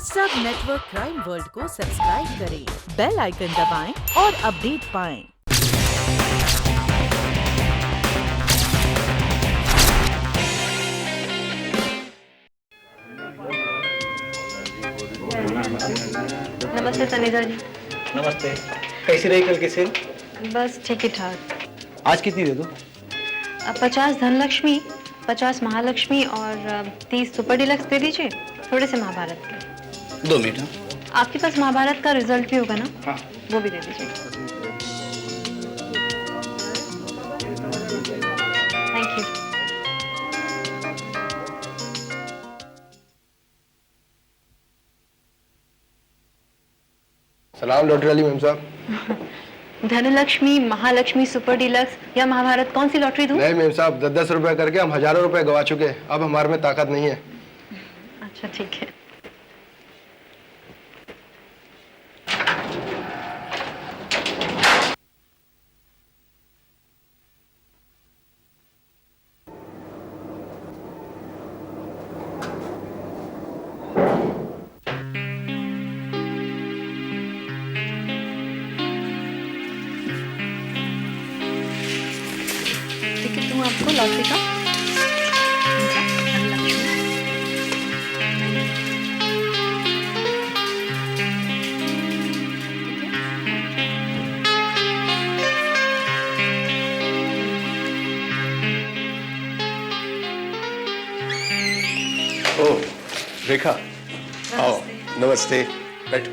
सब network crime world को subscribe करें, बेल आइकन दबाएं और अपडेट पाएं। नमस्ते तनीजा जी। नमस्ते। कैसी रही कल की सेल? बस ठीक ही ठाक। आज कितनी दे दो? 50 धनलक्ष्मी, 50 महालक्ष्मी और 30 सुपर डिलक्स दे दीजिए, थोड़े से महाभारत के। 2 मिनट। आपके पास महाभारत का रिजल्ट भी होगा ना? हाँ। वो भी दे दीजिए। Thank you. सलाम लॉटरी वाली मैम साहब। धनलक्ष्मी, महालक्ष्मी, सुपर डिलक्स या महाभारत, कौन सी लॉटरी दूं? नहीं मैम साहब, 10-10 रुपए करके हम हजारों रुपए गवा चुके हैं। अब हमारे में ताकत नहीं है। अच्छा ठीक है। टिकट दूं आपको लॉटरी का? ओह रेखा, आओ। नमस्ते, बैठो।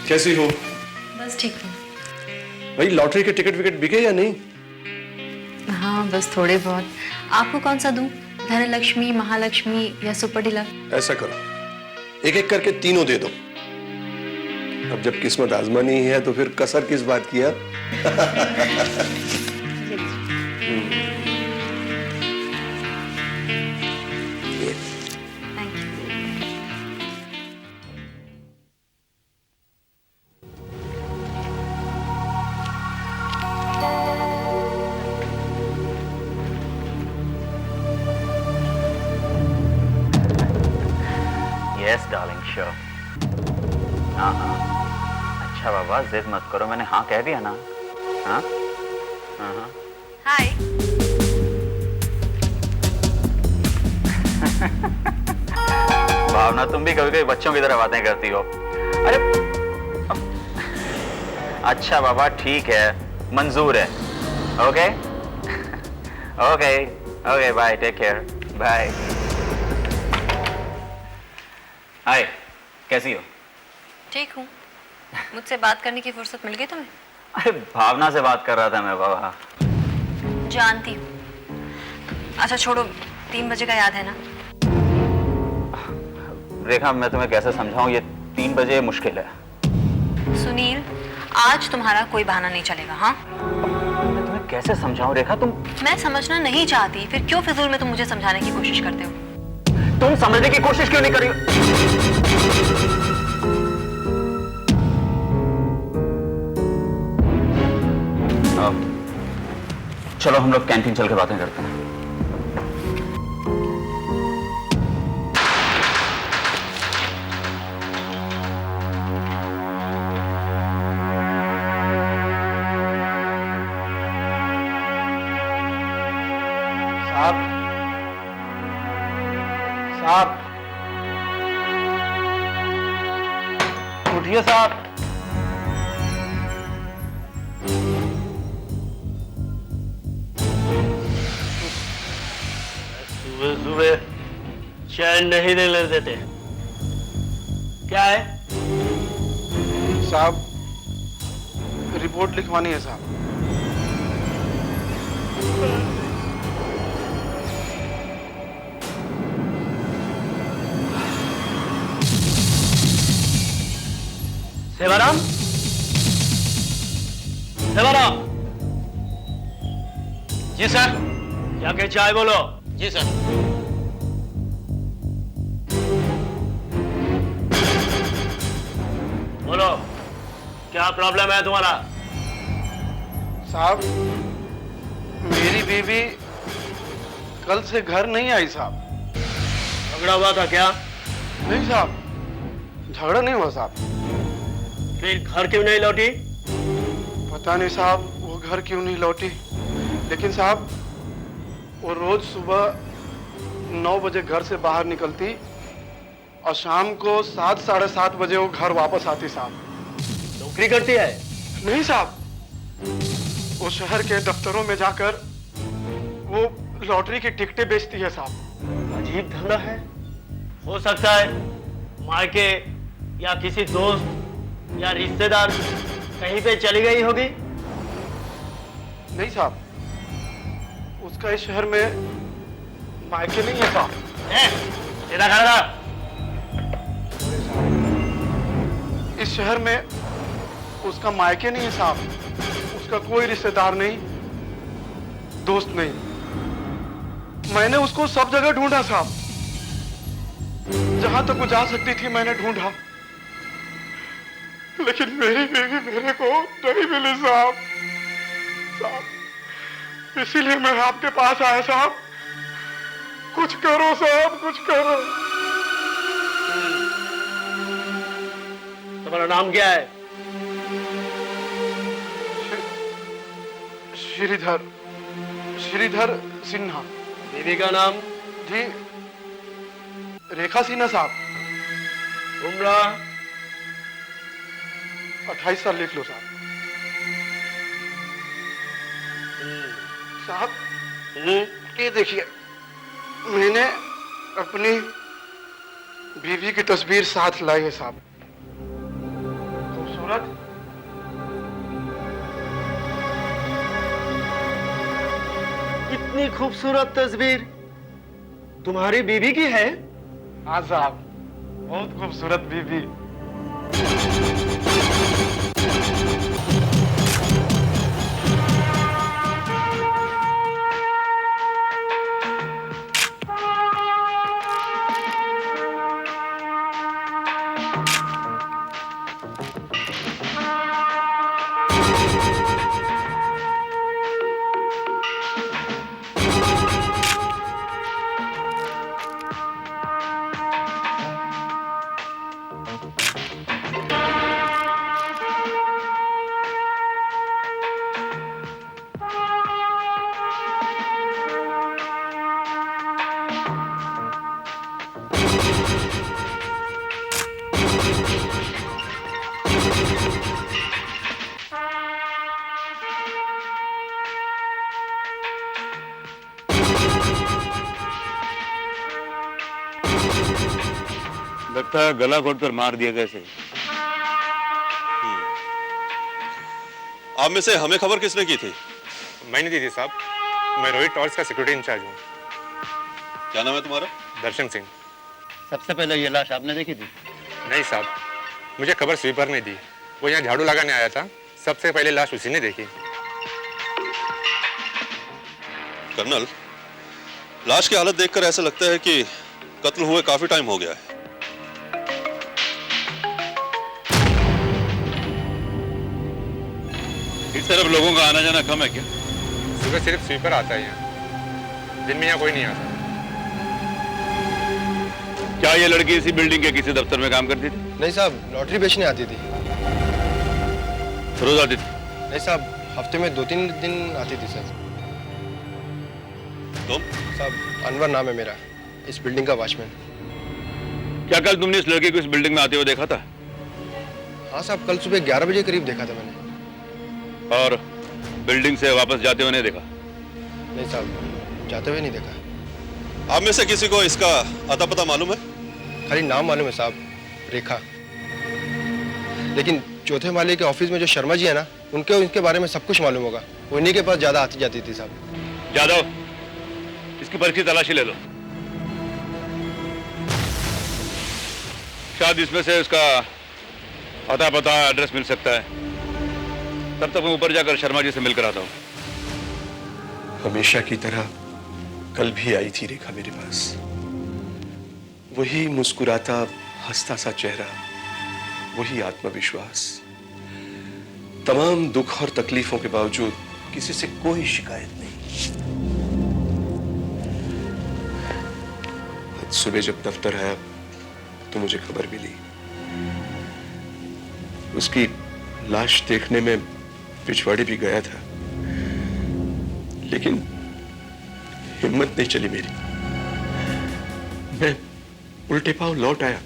कैसी हो? बस ठीक हूँ। भाई लॉटरी के टिकट विकेट बिके या नहीं? हाँ बस थोड़े बहुत। आपको कौन सा दूं? धनलक्ष्मी, महालक्ष्मी या सुपर डिलक्स? ऐसा करो, एक एक करके तीनों दे दो। अब जब किस्मत आजमानी है तो फिर कसर किस बात की है? Thank you. Yes darling sure. हाँ हाँ, अच्छा बाबा जिद मत करो, मैंने हाँ कह दिया ना। हाँ हाँ हाँ। हाय। भावना, तुम भी कभी कभी बच्चों की तरह बातें करती हो। अरे अच्छा बाबा ठीक है, मंजूर है। Okay okay okay, bye, take care, bye. Hi, कैसी हो? ठीक हूँ। मुझसे बात करने की फुर्सत मिल गई तुम्हें? अरे भावना से बात कर रहा था मैं बाबा। जानती हूँ। अच्छा छोड़ो, 3 बजे का याद है ना? रेखा मैं तुम्हें कैसे समझाऊं, ये 3 बजे मुश्किल है। सुनील, आज तुम्हारा कोई बहाना नहीं चलेगा। हाँ, मैं तुम्हें कैसे समझाऊं रेखा, तुम मैं समझना नहीं चाहती, फिर क्यों फिजूल में तुम मुझे समझाने की कोशिश करते हो? तुम समझने की कोशिश क्यों नहीं कर रही हो? चलो हम लोग कैंटीन चल के बातें करते हैं। साहब, साहब, उठिए साहब। सुबह सुबह चैन नहीं देने देते। क्या है? साहब, रिपोर्ट लिखवानी है साहब। सेवाराम, सेवाराम। जी सर। जाके चाय बोलो। जी सर। बोलो, क्या प्रॉब्लम है तुम्हारा? साहब, मेरी बीवी कल से घर नहीं आई साहब। झगड़ा हुआ था क्या? नहीं साहब, झगड़ा नहीं हुआ साहब। फिर घर क्यों नहीं लौटी? पता नहीं साहब वो घर क्यों नहीं लौटी, लेकिन साहब वो रोज सुबह 9 बजे घर से बाहर निकलती और शाम को 7 साढ़े 7 बजे वो घर वापस आती साहब। नौकरी करती है? नहीं साहब, वो शहर के दफ्तरों में जाकर वो लॉटरी की टिकटें बेचती है साहब। अजीब धंधा है। हो सकता है मायके या किसी दोस्त या रिश्तेदार कहीं पे चली गई होगी। नहीं साहब, उसका इस शहर में मायके नहीं है साहब। सीधा खड़ा रहा। इस शहर में उसका मायके नहीं है साहब, उसका कोई रिश्तेदार नहीं, दोस्त नहीं। मैंने उसको सब जगह ढूंढा साहब, जहां तक वो जा सकती थी मैंने ढूंढा, लेकिन मेरी बीवी मेरे को नहीं मिली साहब। साहब इसीलिए मैं आपके पास आया साहब, कुछ करो साहब, कुछ करो। तुम्हारा नाम क्या है? श्रीधर सिन्हा। बीवी का नाम? जी रेखा सिन्हा साहब। उम्र? 28 साल लिख लो साहब। साहब ये देखिए, मैंने अपनी बीवी की तस्वीर साथ लाई है साहब। खूबसूरत, इतनी खूबसूरत तस्वीर तुम्हारी बीवी की है? हाँ साहब, बहुत खूबसूरत बीवी। लगता है गला घोट कर मार दिया कैसे। आप में से हमें खबर किसने की थी? मैंने दी थी साहब, मैं रोहित टॉर्च का सिक्योरिटी इंचार्ज हूँ। क्या नाम है तुम्हारा? दर्शन सिंह। सबसे पहले ये लाश आपने देखी थी? नहीं साहब, मुझे खबर स्वीपर ने दी, वो यहाँ झाड़ू लगाने आया था, सबसे पहले लाश उसी ने देखी। कर्नल, लाश की हालत देखकर ऐसा लगता है कि कत्ल हुए काफी टाइम हो गया है। इस तरफ लोगों का आना जाना कम है क्या? सुबह सिर्फ स्वीपर आता है यहाँ, दिन में यहाँ कोई नहीं आता। क्या ये लड़की इसी बिल्डिंग के किसी दफ्तर में काम करती थी? नहीं साहब, लॉटरी बेचने आती थी। रोज आती थी? नहीं साहब, हफ्ते में 2-3 दिन आती थी सर। तुम? साहब अनवर नाम है मेरा, इस बिल्डिंग का वॉचमैन। क्या कल तुमने इस लड़की को इस बिल्डिंग में आते हुए देखा था? हाँ साहब, कल सुबह 11 बजे करीब देखा था मैंने। और बिल्डिंग से वापस जाते हुए नहीं देखा? नहीं साहब, जाते हुए नहीं देखा। आप में से किसी को इसका अता पता मालूम है? खाली नाम मालूम है साहब, रेखा। लेकिन चौथे माले के ऑफिस में जो शर्मा जी है ना, उनके बारे में सब कुछ मालूम होगा। उन्हीं के पास ज्यादा आती जाती थी साहब। जादव, इसकी पर्ची तलाशी ले लो, शायद इसमें से उसका अता पता एड्रेस मिल सकता है। तब तक मैं ऊपर जाकर शर्मा जी से मिलकर आता हूं। हमेशा की तरह कल भी आई थी रेखा मेरे पास। वही मुस्कुराता हंसता सा चेहरा, वही आत्मविश्वास। तमाम दुख और तकलीफों के बावजूद किसी से कोई शिकायत नहीं। आज सुबह जब दफ्तर आया तो मुझे खबर मिली। उसकी लाश देखने में पिछवाड़े भी गया था, लेकिन हिम्मत नहीं चली मेरी। मैं उल्टे पांव लौट आया।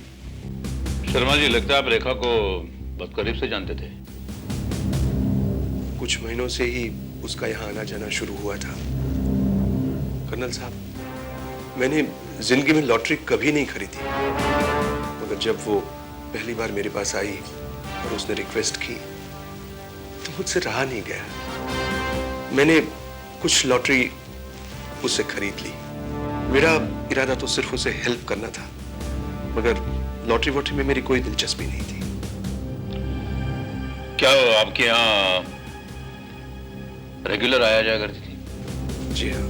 शर्मा जी, लगता है आप रेखा को बहुत करीब से जानते थे। कुछ महीनों से ही उसका यहाँ आना जाना शुरू हुआ था। कर्नल साहब, मैंने जिंदगी में लॉटरी कभी नहीं खरीदी, मगर जब वो पहली बार मेरे पास आई और उसने रिक्वेस्ट की तो मुझसे रहा नहीं गया। मैंने कुछ लॉटरी उससे खरीद ली। मेरा इरादा तो सिर्फ उसे हेल्प करना था, मगर लॉटरी वॉटरी में मेरी कोई दिलचस्पी नहीं थी। क्या वो आपके यहाँ रेगुलर आया जाया करती थी? जी हाँ,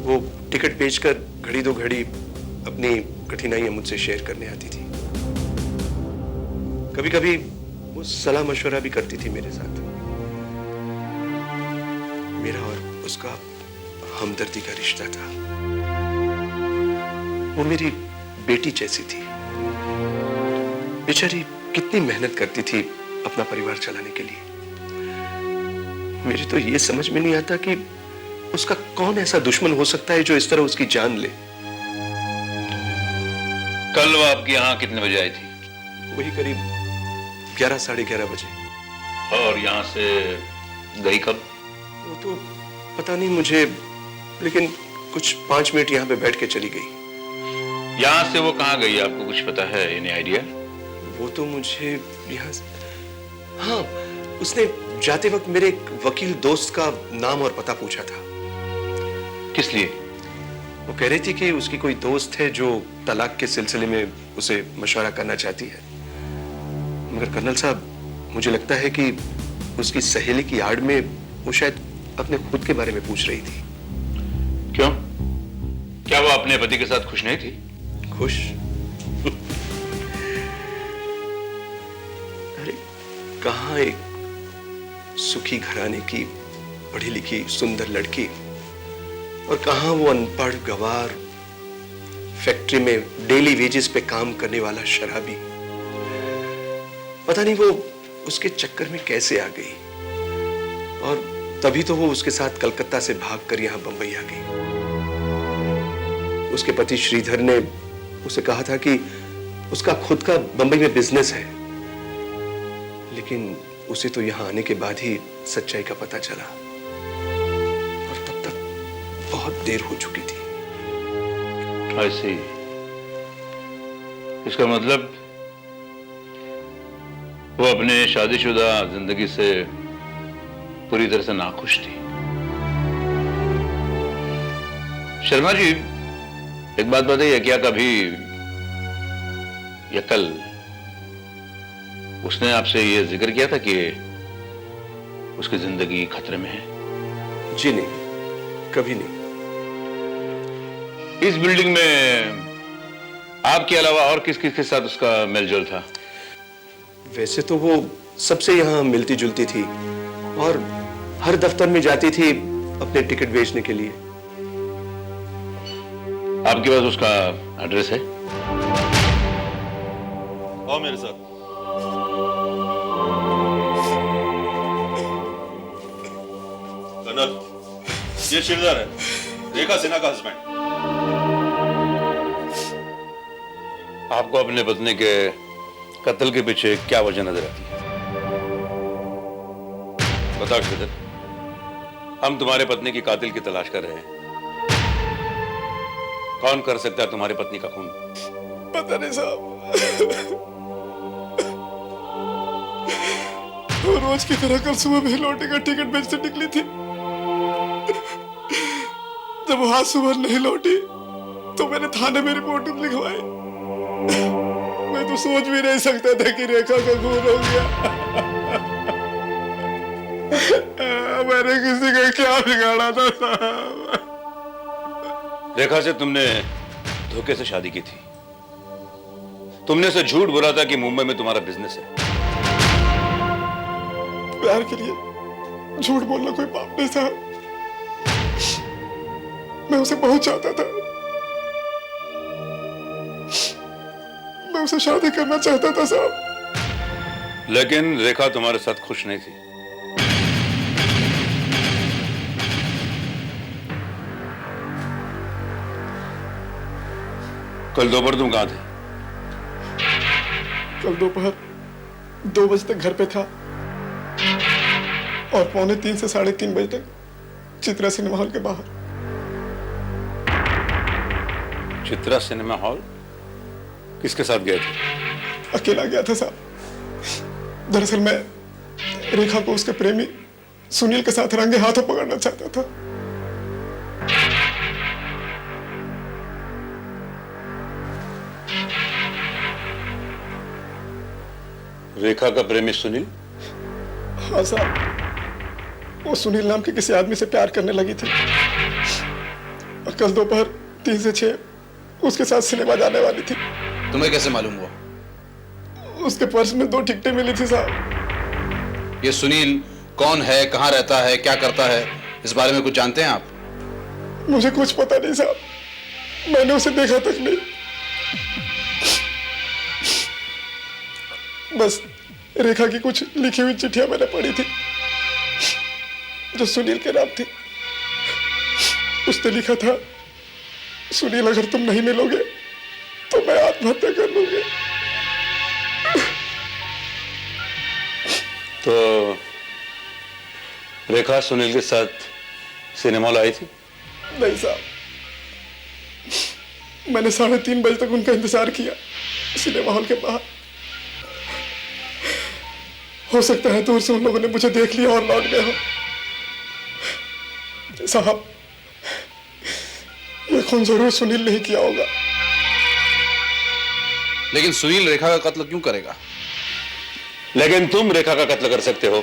वो टिकट बेचकर घड़ी दो घड़ी अपनी कठिनाइयां मुझसे शेयर करने आती थी। कभी कभी वो सलाह मशवरा भी करती थी मेरे साथ। मेरा और उसका हमदर्दी का रिश्ता था। वो मेरी बेटी जैसी थी। बेचारी कितनी मेहनत करती थी अपना परिवार चलाने के लिए। मेरी तो ये समझ में नहीं आता कि उसका कौन ऐसा दुश्मन हो सकता है जो इस तरह उसकी जान ले। कल वो आपके यहाँ कितने बजे आई थी? वही करीब 11 साढ़े 11 बजे। और यहाँ से गई कब? वो तो पता नहीं मुझे, लेकिन कुछ 5 मिनट यहाँ पे बैठ के चली गई। यहाँ से वो कहाँ गई, आपको कुछ पता है? Any idea? वो तो मुझे यहाँ, हाँ, उसने जाते वक्त मेरे एक वकील दोस्त का नाम और पता पूछा था। किस लिए? वो कह रही थी कि उसकी कोई दोस्त है जो तलाक के सिलसिले में उसे मशवरा करना चाहती है। मगर कर्नल साहब, मुझे लगता है कि उसकी सहेली की आड़ में वो शायद अपने खुद के बारे में पूछ रही थी। क्यों? क्या वो अपने पति के साथ खुश नहीं थी? खुश? अरे कहाँ एक सुखी घराने की पढ़ी लिखी सुंदर लड़की, और कहाँ वो अनपढ़ गवार फैक्ट्री में डेली वेजेस पे काम करने वाला शराबी। पता नहीं वो उसके चक्कर में कैसे आ गई, और तभी तो वो उसके साथ कलकत्ता से भागकर यहां बंबई आ गई। उसके पति श्रीधर ने उसे कहा था कि उसका खुद का बंबई में बिजनेस है, लेकिन उसे तो यहां आने के बाद ही सच्चाई का पता चला, और तब तक बहुत देर हो चुकी थी। I see. इसका मतलब वो अपने शादीशुदा जिंदगी से पूरी तरह से नाखुश थी। शर्मा जी, एक बात बताइए, क्या कभी या कल उसने आपसे ये जिक्र किया था कि उसकी जिंदगी खतरे में है? जी नहीं, कभी नहीं। इस बिल्डिंग में आपके अलावा और किस किस के साथ उसका मेलजोल था? वैसे तो वो सबसे यहाँ मिलती जुलती थी और हर दफ्तर में जाती थी अपने टिकट बेचने के लिए। आपके पास उसका एड्रेस है? आओ मेरे साथ। कर्नल, ये शिरदार है, रेखा सिन्हा का हस्बैंड। आपको अपने पत्नी के कत्ल के पीछे क्या वजह नजर आती है? बताओ श्रीधर, हम तुम्हारे पत्नी की कातिल की तलाश कर रहे हैं। कौन कर सकता है तुम्हारी पत्नी का खून? पता नहीं साहब, वो रोज की तरह कल सुबह भी लौटे का टिकट बेचने निकली थी। जब वो आज सुबह नहीं लौटी तो मैंने थाने में रिपोर्ट लिखवाई। मैं तो सोच भी नहीं सकता था कि रेखा का खून हो गया। मैंने किसी का क्या बिगाड़ा था साहब? रेखा से तुमने धोखे से शादी की थी। तुमने उसे झूठ बोला था कि मुंबई में तुम्हारा बिजनेस है। प्यार के लिए झूठ बोलना कोई पाप नहीं था। मैं उसे बहुत चाहता था, मैं उसे शादी करना चाहता था साहब। लेकिन रेखा तुम्हारे साथ खुश नहीं थी। कल दोपहर तुम कहां थे? कल दोपहर 2 बजे तक घर पे था और 2:45 से 3:30 बजे तक चित्रा सिनेमा हॉल के बाहर। Chitra cinema hall? किसके साथ गए थे? अकेला गया था साहब। दरअसल मैं रेखा को उसके प्रेमी सुनील के साथ रंगे हाथों पकड़ना चाहता था। रेखा का प्रेमी सुनील? हाँ साहब, वो सुनील नाम के किसी आदमी से प्यार करने लगी थी और कल दोपहर 3 से 6 उसके साथ सिनेमा जाने वाली थी। तुम्हें कैसे मालूम हुआ? उसके पर्स में 2 टिकटें मिली थी साहब। ये सुनील कौन है, कहाँ रहता है, क्या करता है, इस बारे में कुछ जानते हैं आप? मुझे कुछ पता नहीं साहब, मैंने उसे देखा तक नहीं। बस रेखा की कुछ लिखी हुई चिट्ठियां मैंने पढ़ी थी जो सुनील के नाम थी। उसने लिखा था, सुनील अगर तुम नहीं मिलोगे तो मैं आत्महत्या कर लूंगी। तो रेखा सुनील के साथ सिनेमा हॉल आई थी? नहीं साहब, मैंने 3:30 बजे तक उनका इंतजार किया सिनेमा हॉल के बाहर। हो सकता है दूर से उन लोगों ने मुझे देख लिया और लौट गए हो। साहब, ये खून जरूर सुनील नहीं किया होगा। लेकिन सुनील रेखा का कत्ल क्यों करेगा? लेकिन तुम रेखा का कत्ल कर सकते हो,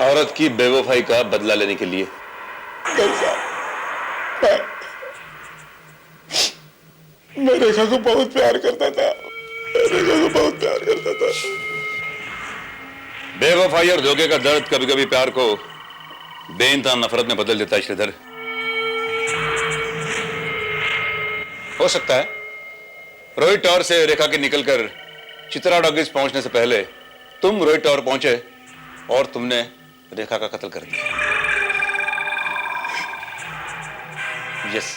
औरत की बेवफाई का बदला लेने के लिए। मैं रेखा को बहुत प्यार करता था, रेखा को बहुत प्यार करता था। बेवफाई और धोखे का दर्द कभी कभी प्यार को बेइंतहा नफरत में बदल देता है श्रीधर। हो सकता है रोहित टावर से रेखा के निकलकर चित्रा डॉगीज पहुंचने से पहले तुम रोहित टावर पहुंचे और तुमने रेखा का कत्ल कर दिया। यस।